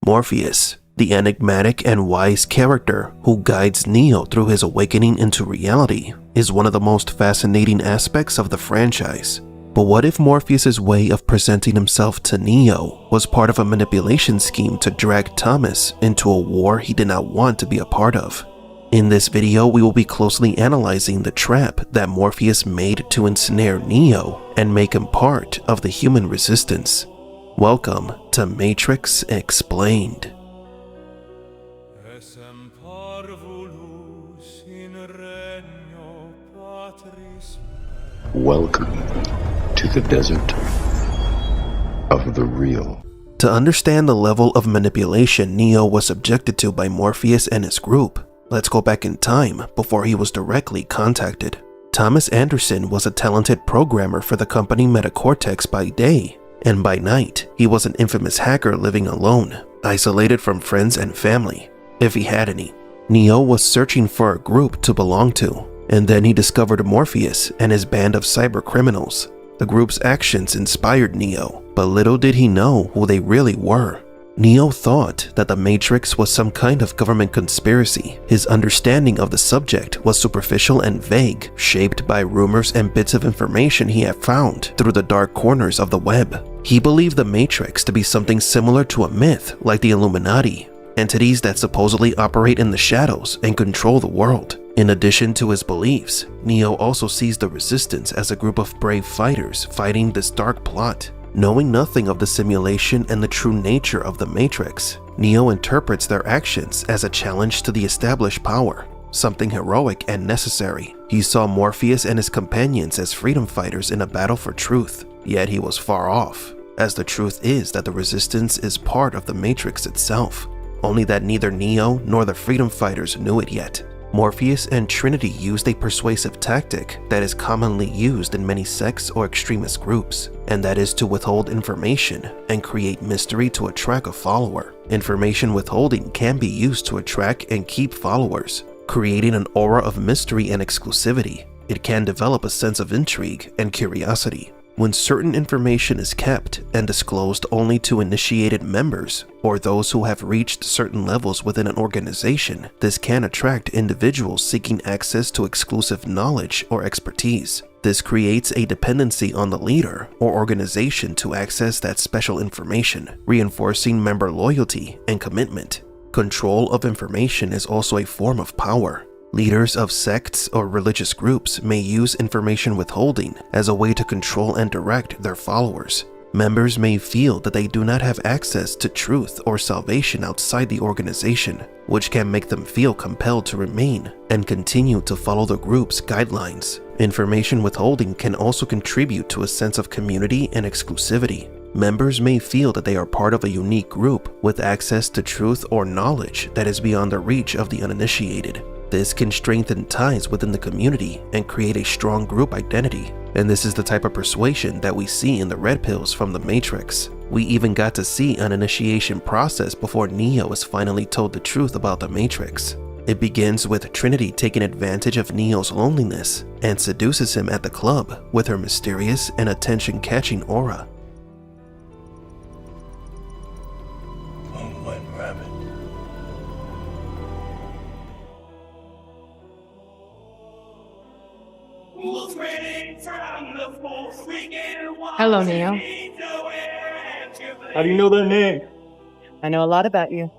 Morpheus, the enigmatic and wise character who guides Neo through his awakening into reality, is one of the most fascinating aspects of the franchise. But what if Morpheus's way of presenting himself to Neo was part of a manipulation scheme to drag Thomas into a war he did not want to be a part of? In this video, we will be closely analyzing the trap that Morpheus made to ensnare Neo and make him part of the human resistance. Welcome to Matrix Explained. Welcome to the desert of the real. To understand the level of manipulation Neo was subjected to by Morpheus and his group, let's go back in time before he was directly contacted. Thomas Anderson was a talented programmer for the company Metacortex by day, and by night, he was an infamous hacker living alone, isolated from friends and family, if he had any. Neo was searching for a group to belong to, and then he discovered Morpheus and his band of cyber criminals. The group's actions inspired Neo, but little did he know who they really were. Neo thought that the Matrix was some kind of government conspiracy. His understanding of the subject was superficial and vague, shaped by rumors and bits of information he had found through the dark corners of the web. He believed the Matrix to be something similar to a myth like the Illuminati, entities that supposedly operate in the shadows and control the world. In addition to his beliefs, Neo also sees the Resistance as a group of brave fighters fighting this dark plot. Knowing nothing of the simulation and the true nature of the Matrix, Neo interprets their actions as a challenge to the established power, something heroic and necessary. He saw Morpheus and his companions as freedom fighters in a battle for truth, yet he was far off, as the truth is that the Resistance is part of the Matrix itself, only that neither Neo nor the freedom fighters knew it yet. Morpheus and Trinity used a persuasive tactic that is commonly used in many sects or extremist groups, and that is to withhold information and create mystery to attract a follower. Information withholding can be used to attract and keep followers, creating an aura of mystery and exclusivity. It can develop a sense of intrigue and curiosity. When certain information is kept and disclosed only to initiated members or those who have reached certain levels within an organization, this can attract individuals seeking access to exclusive knowledge or expertise. This creates a dependency on the leader or organization to access that special information, reinforcing member loyalty and commitment. Control of information is also a form of power. Leaders of sects or religious groups may use information withholding as a way to control and direct their followers. Members may feel that they do not have access to truth or salvation outside the organization, which can make them feel compelled to remain and continue to follow the group's guidelines. Information withholding can also contribute to a sense of community and exclusivity. Members may feel that they are part of a unique group with access to truth or knowledge that is beyond the reach of the uninitiated. This can strengthen ties within the community and create a strong group identity. And this is the type of persuasion that we see in the red pills from the Matrix. We even got to see an initiation process before Neo is finally told the truth about the Matrix. It begins with Trinity taking advantage of Neo's loneliness and seduces him at the club with her mysterious and attention-catching aura. Hello, Neo. How do you know their name? I know a lot about you.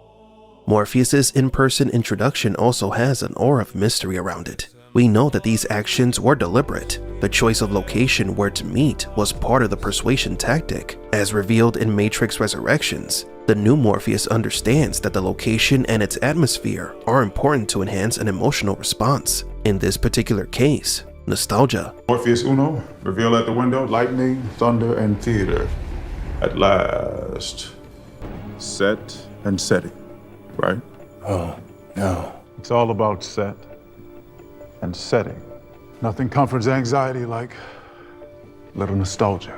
Morpheus's in-person introduction also has an aura of mystery around it. We know that these actions were deliberate. The choice of location where to meet was part of the persuasion tactic. As revealed in Matrix Resurrections, the new Morpheus understands that the location and its atmosphere are important to enhance an emotional response. In this particular case, nostalgia. Morpheus Uno, reveal at the window, lightning, thunder, and theater. At last. Set and setting, right? Oh, no. It's all about set and setting. Nothing comforts anxiety like little nostalgia.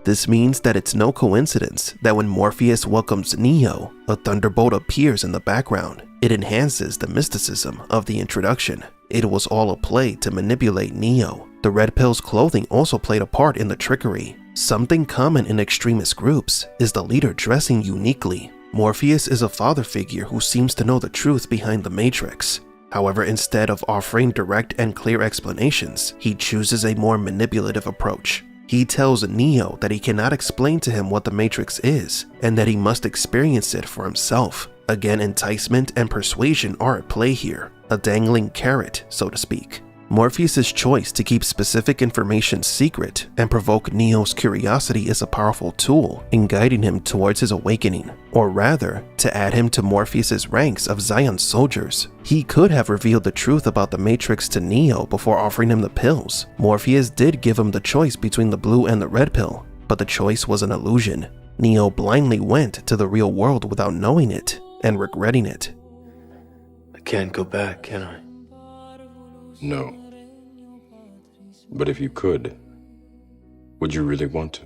This means that it's no coincidence that when Morpheus welcomes Neo, a thunderbolt appears in the background. It enhances the mysticism of the introduction. It was all a play to manipulate Neo. The Red Pill's clothing also played a part in the trickery. Something common in extremist groups is the leader dressing uniquely. Morpheus is a father figure who seems to know the truth behind the Matrix. However, instead of offering direct and clear explanations, he chooses a more manipulative approach. He tells Neo that he cannot explain to him what the Matrix is, and that he must experience it for himself. Again, enticement and persuasion are at play here, a dangling carrot, so to speak. Morpheus' choice to keep specific information secret and provoke Neo's curiosity is a powerful tool in guiding him towards his awakening, or rather, to add him to Morpheus' ranks of Zion's soldiers. He could have revealed the truth about the Matrix to Neo before offering him the pills. Morpheus did give him the choice between the blue and the red pill, but the choice was an illusion. Neo blindly went to the real world without knowing it and regretting it. I can't go back, can I? No. But if you could, would you really want to?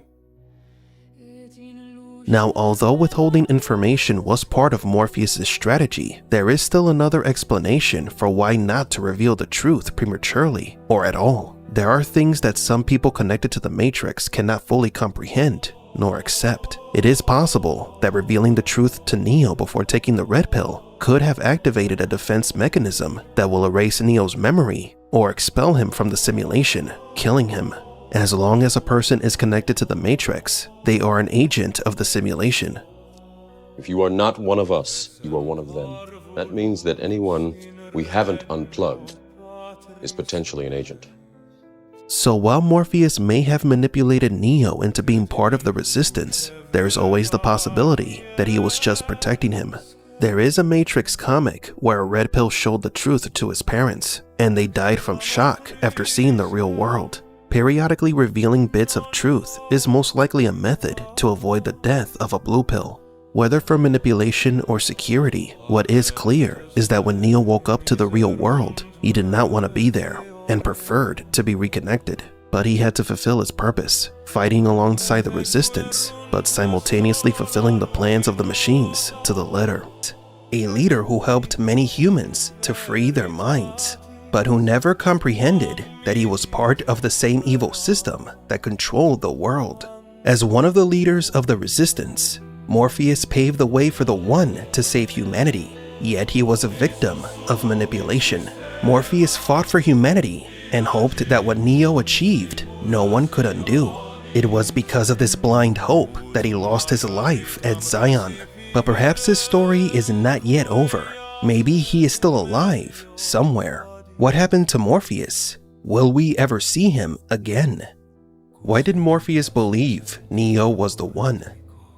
Now, although withholding information was part of Morpheus' strategy, there is still another explanation for why not to reveal the truth prematurely or at all. There are things that some people connected to the Matrix cannot fully comprehend nor accept. It is possible that revealing the truth to Neo before taking the red pill could have activated a defense mechanism that will erase Neo's memory or expel him from the simulation, killing him. As long as a person is connected to the Matrix, they are an agent of the simulation. If you are not one of us, you are one of them. That means that anyone we haven't unplugged is potentially an agent. So while Morpheus may have manipulated Neo into being part of the resistance, there's always the possibility that he was just protecting him. There is a Matrix comic where a red pill showed the truth to his parents, and they died from shock after seeing the real world. Periodically revealing bits of truth is most likely a method to avoid the death of a blue pill. Whether for manipulation or security, what is clear is that when Neo woke up to the real world, he did not want to be there and preferred to be reconnected. But he had to fulfill his purpose, fighting alongside the resistance, but simultaneously fulfilling the plans of the machines to the letter. A leader who helped many humans to free their minds, but who never comprehended that he was part of the same evil system that controlled the world. As one of the leaders of the resistance, Morpheus paved the way for the One to save humanity, yet he was a victim of manipulation. Morpheus fought for humanity and hoped that what Neo achieved, no one could undo. It was because of this blind hope that he lost his life at Zion. But perhaps his story is not yet over. Maybe he is still alive somewhere. What happened to Morpheus? Will we ever see him again? Why did Morpheus believe Neo was the One?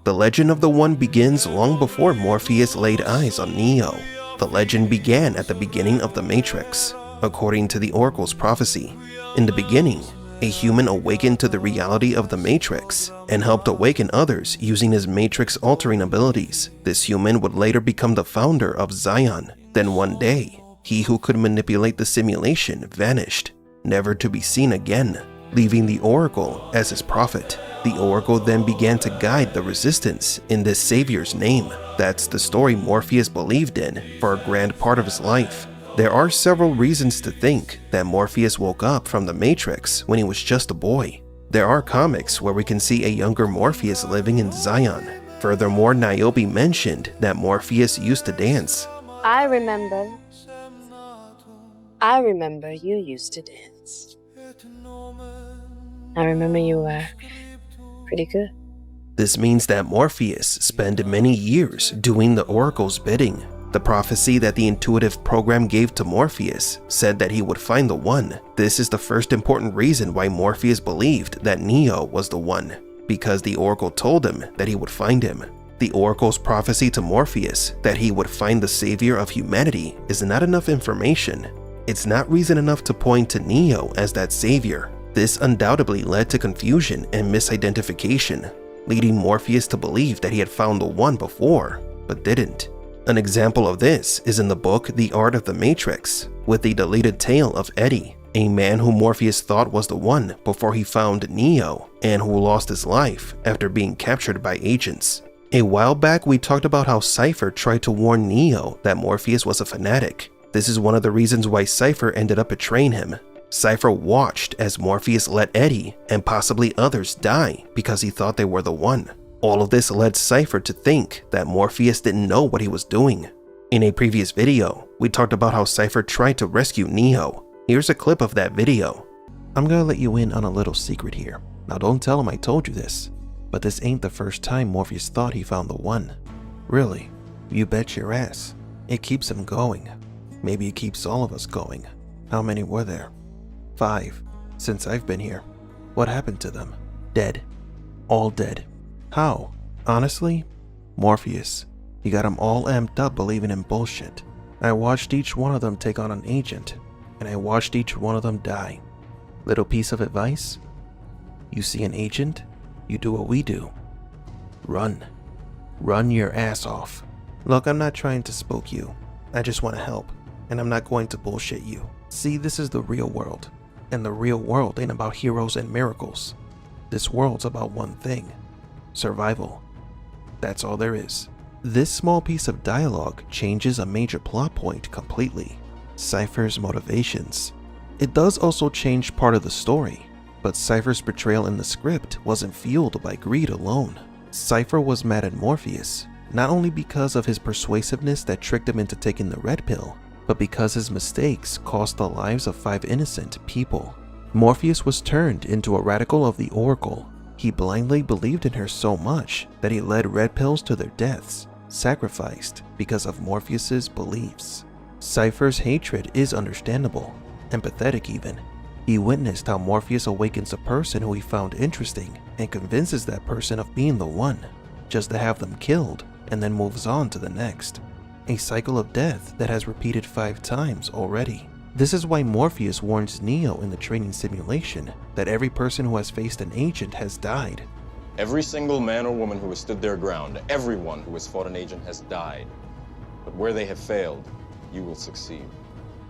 The legend of the One begins long before Morpheus laid eyes on Neo. The legend began at the beginning of the Matrix. According to the Oracle's prophecy, in the beginning, a human awakened to the reality of the Matrix and helped awaken others using his Matrix-altering abilities. This human would later become the founder of Zion. Then one day, he who could manipulate the simulation vanished, never to be seen again, leaving the Oracle as his prophet. The Oracle then began to guide the resistance in this savior's name. That's the story Morpheus believed in for a grand part of his life. There are several reasons to think that Morpheus woke up from the Matrix when he was just a boy. There are comics where we can see a younger Morpheus living in Zion. Furthermore, Niobe mentioned that Morpheus used to dance. I remember you used to dance. I remember you were pretty good. This means that Morpheus spent many years doing the Oracle's bidding. The prophecy that the intuitive program gave to Morpheus said that he would find the One. This is the first important reason why Morpheus believed that Neo was the One, because the Oracle told him that he would find him. The Oracle's prophecy to Morpheus that he would find the savior of humanity is not enough information. It's not reason enough to point to Neo as that savior. This undoubtedly led to confusion and misidentification, leading Morpheus to believe that he had found the One before, but didn't. An example of this is in the book The Art of the Matrix, with the deleted tale of Eddie, a man who Morpheus thought was the One before he found Neo, and who lost his life after being captured by agents. A while back we talked about how Cipher tried to warn Neo that Morpheus was a fanatic. This is one of the reasons why Cipher ended up betraying him. Cipher watched as Morpheus let Eddie and possibly others die because he thought they were the One. All of this led Cipher to think that Morpheus didn't know what he was doing. In a previous video, we talked about how Cipher tried to rescue Neo. Here's a clip of that video. I'm gonna let you in on a little secret here. Now don't tell him I told you this, but this ain't the first time Morpheus thought he found the one. Really, you bet your ass. It keeps him going. Maybe it keeps all of us going. How many were there? 5, since I've been here. What happened to them? Dead. All dead. How? Honestly? Morpheus. He got them all amped up believing in bullshit. I watched each one of them take on an agent, and I watched each one of them die. Little piece of advice? You see an agent, you do what we do. Run. Run your ass off. Look, I'm not trying to spook you. I just want to help, and I'm not going to bullshit you. See, this is the real world, and the real world ain't about heroes and miracles. This world's about one thing. Survival. That's all there is. This small piece of dialogue changes a major plot point completely. Cipher's motivations. It does also change part of the story, but Cipher's portrayal in the script wasn't fueled by greed alone. Cipher was mad at Morpheus, not only because of his persuasiveness that tricked him into taking the red pill, but because his mistakes cost the lives of 5 innocent people. Morpheus was turned into a radical of the Oracle. He blindly believed in her so much that he led red pills to their deaths, sacrificed because of Morpheus's beliefs. Cipher's hatred is understandable, empathetic even. He witnessed how Morpheus awakens a person who he found interesting and convinces that person of being the one, just to have them killed and then moves on to the next. A cycle of death that has repeated 5 times already. This is why Morpheus warns Neo in the training simulation that every person who has faced an agent has died. Every single man or woman who has stood their ground, everyone who has fought an agent has died. But where they have failed, you will succeed.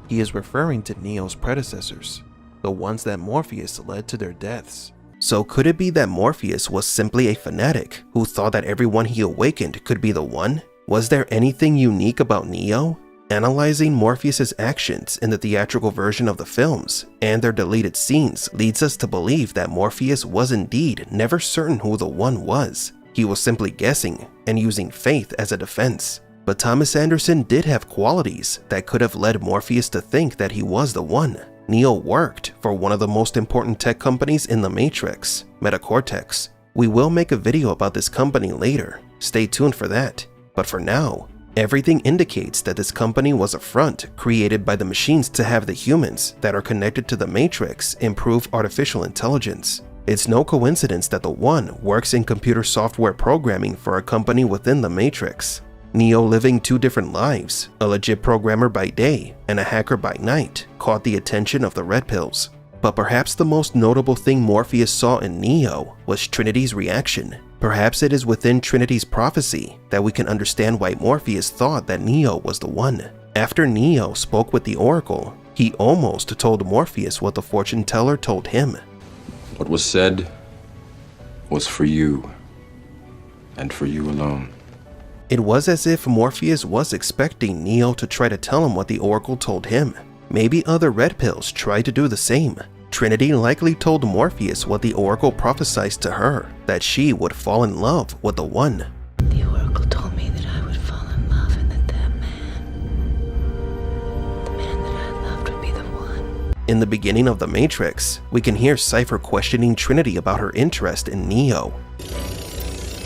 He is referring to Neo's predecessors, the ones that Morpheus led to their deaths. So could it be that Morpheus was simply a fanatic who thought that everyone he awakened could be the one? Was there anything unique about Neo? Analyzing Morpheus's actions in the theatrical version of the films and their deleted scenes leads us to believe that Morpheus was indeed never certain who the one was. He was simply guessing and using faith as a defense. But Thomas Anderson did have qualities that could have led Morpheus to think that he was the one. Neo worked for one of the most important tech companies in the Matrix, Metacortex. We will make a video about this company later. Stay tuned for that. But for now, everything indicates that this company was a front created by the machines to have the humans that are connected to the Matrix improve artificial intelligence. It's no coincidence that the One works in computer software programming for a company within the Matrix. Neo, living 2 different lives, a legit programmer by day and a hacker by night, caught the attention of the Red Pills. But perhaps the most notable thing Morpheus saw in Neo was Trinity's reaction. Perhaps it is within Trinity's prophecy that we can understand why Morpheus thought that Neo was the one. After Neo spoke with the Oracle, he almost told Morpheus what the fortune teller told him. What was said was for you, and for you alone. It was as if Morpheus was expecting Neo to try to tell him what the Oracle told him. Maybe other Red Pills tried to do the same. Trinity likely told Morpheus what the Oracle prophesied to her, that she would fall in love with the One. The Oracle told me that I would fall in love and that the man that I loved would be the one. In the beginning of The Matrix, we can hear Cipher questioning Trinity about her interest in Neo.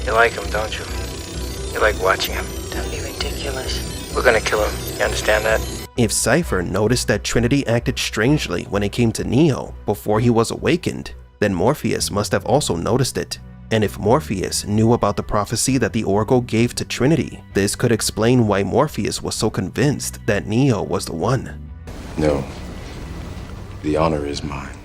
You like him, don't you? You like watching him. Don't be ridiculous. We're gonna kill him. You understand that? If Cipher noticed that Trinity acted strangely when it came to Neo before he was awakened, then Morpheus must have also noticed it. And if Morpheus knew about the prophecy that the Oracle gave to Trinity, this could explain why Morpheus was so convinced that Neo was the one. No. The honor is mine.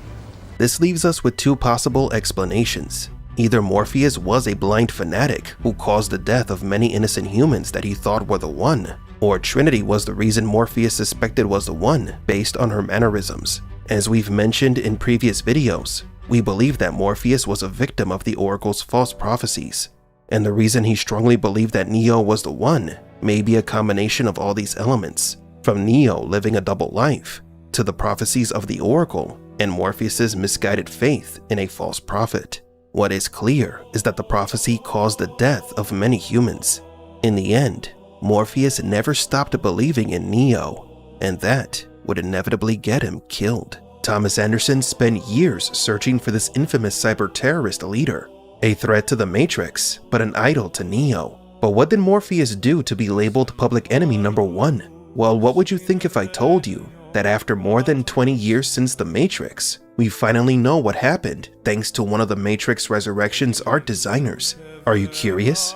This leaves us with 2 possible explanations. Either Morpheus was a blind fanatic who caused the death of many innocent humans that he thought were the one, or Trinity was the reason Morpheus suspected was the one based on her mannerisms. As we've mentioned in previous videos, we believe that Morpheus was a victim of the Oracle's false prophecies, and the reason he strongly believed that Neo was the one may be a combination of all these elements, from Neo living a double life, to the prophecies of the Oracle and Morpheus's misguided faith in a false prophet. What is clear is that the prophecy caused the death of many humans. In the end, Morpheus never stopped believing in Neo, and that would inevitably get him killed. Thomas Anderson spent years searching for this infamous cyber-terrorist leader, a threat to the Matrix, but an idol to Neo. But what did Morpheus do to be labeled public enemy number 1? Well, what would you think if I told you that after more than 20 years since the Matrix, we finally know what happened thanks to one of the Matrix Resurrection's art designers? Are you curious?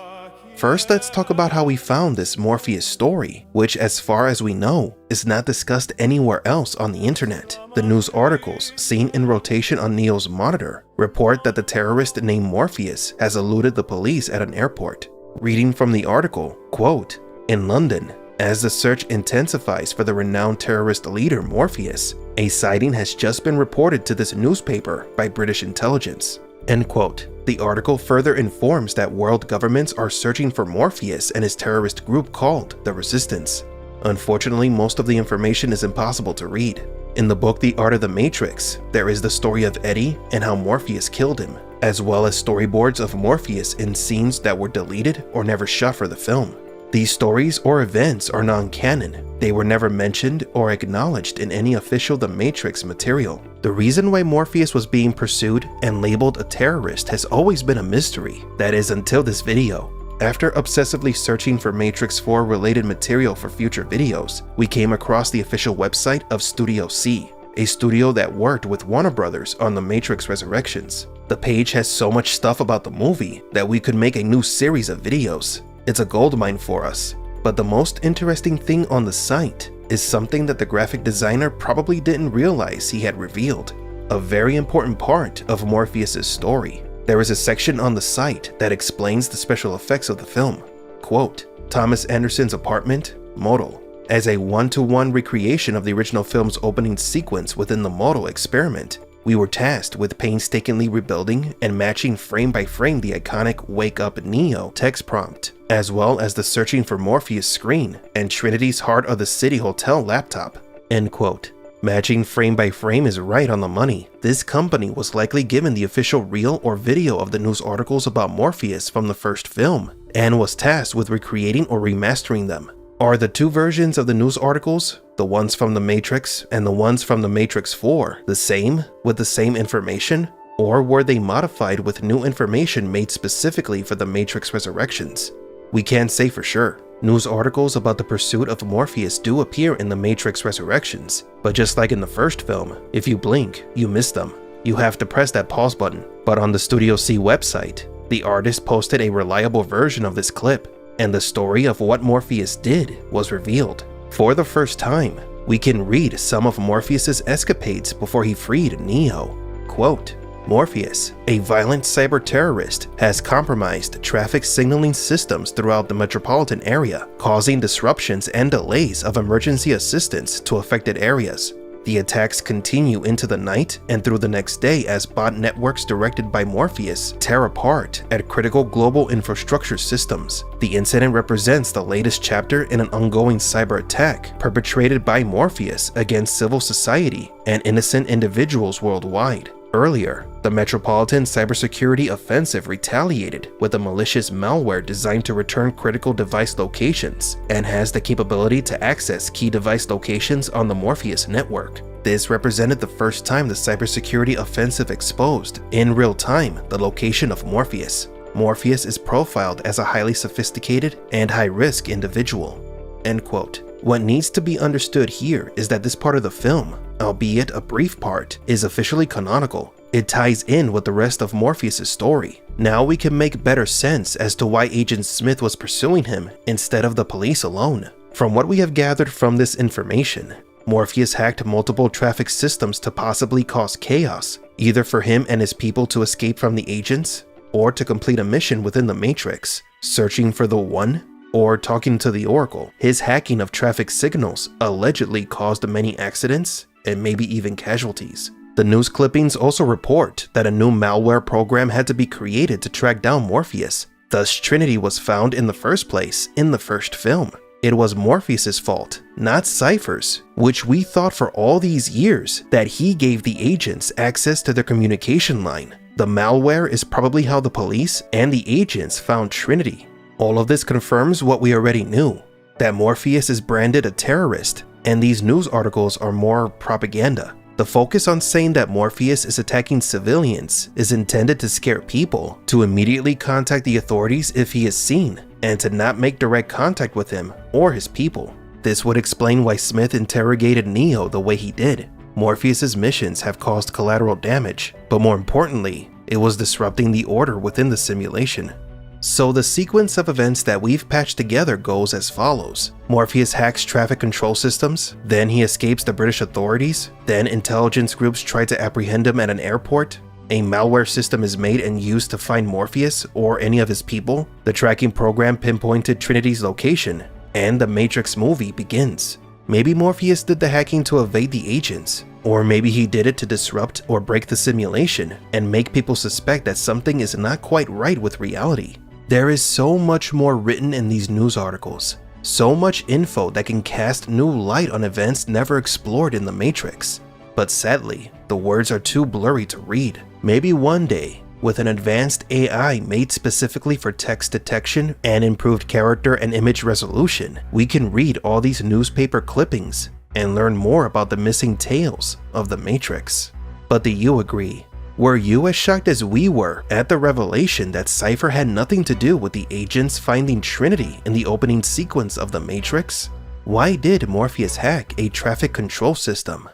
First, let's talk about how we found this Morpheus story, which as far as we know, is not discussed anywhere else on the internet. The news articles seen in rotation on Neo's monitor report that the terrorist named Morpheus has eluded the police at an airport. Reading from the article, quote, "In London, as the search intensifies for the renowned terrorist leader Morpheus, a sighting has just been reported to this newspaper by British intelligence." End quote. The article further informs that world governments are searching for Morpheus and his terrorist group called the Resistance. Unfortunately, most of the information is impossible to read. In the book The Art of the Matrix, there is the story of Eddie and how Morpheus killed him, as well as storyboards of Morpheus in scenes that were deleted or never shot for the film. These stories or events are non-canon. They were never mentioned or acknowledged in any official The Matrix material. The reason why Morpheus was being pursued and labeled a terrorist has always been a mystery. That is, until this video. After obsessively searching for Matrix 4 related material for future videos, we came across the official website of Studio C, a studio that worked with Warner Brothers on The Matrix Resurrections. The page has so much stuff about the movie that we could make a new series of videos. It's a goldmine for us. But the most interesting thing on the site is something that the graphic designer probably didn't realize he had revealed. A very important part of Morpheus' story. There is a section on the site that explains the special effects of the film. Quote, "Thomas Anderson's apartment, model. As a one-to-one recreation of the original film's opening sequence within the model experiment, we were tasked with painstakingly rebuilding and matching frame by frame the iconic Wake Up Neo text prompt, as well as the Searching for Morpheus screen and Trinity's Heart of the City Hotel laptop." End quote. Matching frame by frame is right on the money. This company was likely given the official reel or video of the news articles about Morpheus from the first film, and was tasked with recreating or remastering them. Are the two versions of the news articles, the ones from The Matrix and the ones from The Matrix 4, the same, with the same information? Or were they modified with new information made specifically for The Matrix Resurrections? We can't say for sure. News articles about the pursuit of Morpheus do appear in The Matrix Resurrections, but just like in the first film, if you blink, you miss them. You have to press that pause button. But on the Studio C website, the artist posted a reliable version of this clip, and the story of what Morpheus did was revealed. For the first time, we can read some of Morpheus' escapades before he freed Neo. Quote, "Morpheus, a violent cyber-terrorist, has compromised traffic signaling systems throughout the metropolitan area, causing disruptions and delays of emergency assistance to affected areas. The attacks continue into the night and through the next day as bot networks directed by Morpheus tear apart at critical global infrastructure systems. The incident represents the latest chapter in an ongoing cyber attack perpetrated by Morpheus against civil society and innocent individuals worldwide. Earlier, the Metropolitan Cybersecurity Offensive retaliated with a malicious malware designed to return critical device locations and has the capability to access key device locations on the Morpheus network. This represented the first time the Cybersecurity Offensive exposed, in real time, the location of Morpheus. Morpheus is profiled as a highly sophisticated and high-risk individual." End quote. What needs to be understood here is that this part of the film, albeit a brief part, is officially canonical. It ties in with the rest of Morpheus' story. Now we can make better sense as to why Agent Smith was pursuing him instead of the police alone. From what we have gathered from this information, Morpheus hacked multiple traffic systems to possibly cause chaos, either for him and his people to escape from the agents, or to complete a mission within the Matrix, searching for the One, or talking to the Oracle. His hacking of traffic signals allegedly caused many accidents and maybe even casualties. The news clippings also report that a new malware program had to be created to track down Morpheus. Thus, Trinity was found in the first place in the first film. It was Morpheus' fault, not Cipher's, which we thought for all these years that he gave the agents access to their communication line. The malware is probably how the police and the agents found Trinity. All of this confirms what we already knew, that Morpheus is branded a terrorist, and these news articles are more propaganda. The focus on saying that Morpheus is attacking civilians is intended to scare people to immediately contact the authorities if he is seen, and to not make direct contact with him or his people. This would explain why Smith interrogated Neo the way he did. Morpheus's missions have caused collateral damage, but more importantly, it was disrupting the order within the simulation. So the sequence of events that we've patched together goes as follows. Morpheus hacks traffic control systems, then he escapes the British authorities, then intelligence groups try to apprehend him at an airport, a malware system is made and used to find Morpheus or any of his people, the tracking program pinpointed Trinity's location, and the Matrix movie begins. Maybe Morpheus did the hacking to evade the agents, or maybe he did it to disrupt or break the simulation and make people suspect that something is not quite right with reality. There is so much more written in these news articles, so much info that can cast new light on events never explored in the Matrix. But sadly, the words are too blurry to read. Maybe one day, with an advanced AI made specifically for text detection and improved character and image resolution, we can read all these newspaper clippings and learn more about the missing tales of the Matrix. But do you agree? Were you as shocked as we were at the revelation that Cipher had nothing to do with the agents finding Trinity in the opening sequence of the Matrix? Why did Morpheus hack a traffic control system?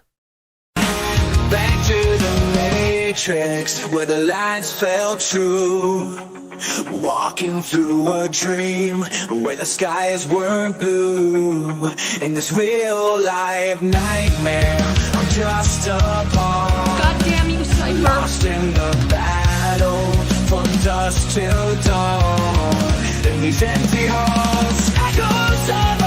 Back to the Matrix, where the lights fell true. Walking through a dream, where the skies weren't blue. In this real life nightmare, I'm just a pawn. Goddamn you, Cipher! Lost in the battle, from dusk till dawn. In these empty halls, echoes of